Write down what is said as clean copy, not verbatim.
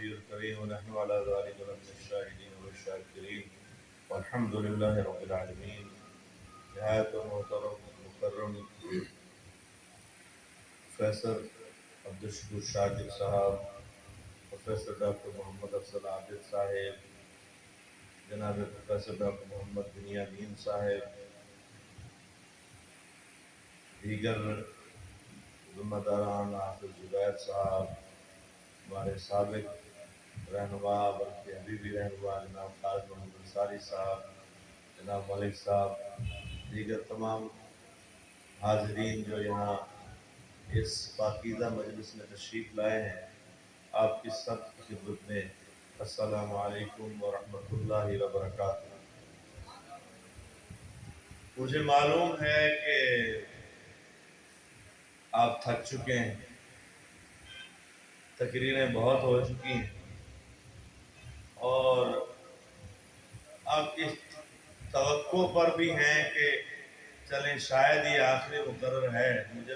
النبي الكريم ونحن على ذلك من الشاهدين والشاكرين والحمد لله رب العالمين. نہایت محترم مکرم پروفیسر عبدالشکور شاکر صاحب، پروفیسر ڈاکٹر محمد افضل عابد صاحب، جناب پروفیسر ڈاکٹر محمد بنیامین صاحب، دیگر ذمہ داران، حافظ زبیر صاحب، ہمارے سابق رہنما بلکہ ابھی بھی رہنما جناب خالد محمد انصاری صاحب، جناب ملک صاحب، دیگر تمام حاضرین جو یہاں اس پاکیزہ مجلس میں تشریف لائے ہیں، آپ کی سب کی خدمت میں السلام علیکم ورحمۃ اللہ وبرکاتہ۔ مجھے معلوم ہے کہ آپ تھک چکے ہیں، تقریریں بہت ہو چکی ہیں اور آپ کی توقع پر بھی ہیں کہ چلیں شاید یہ آخری مقرر ہے۔ مجھے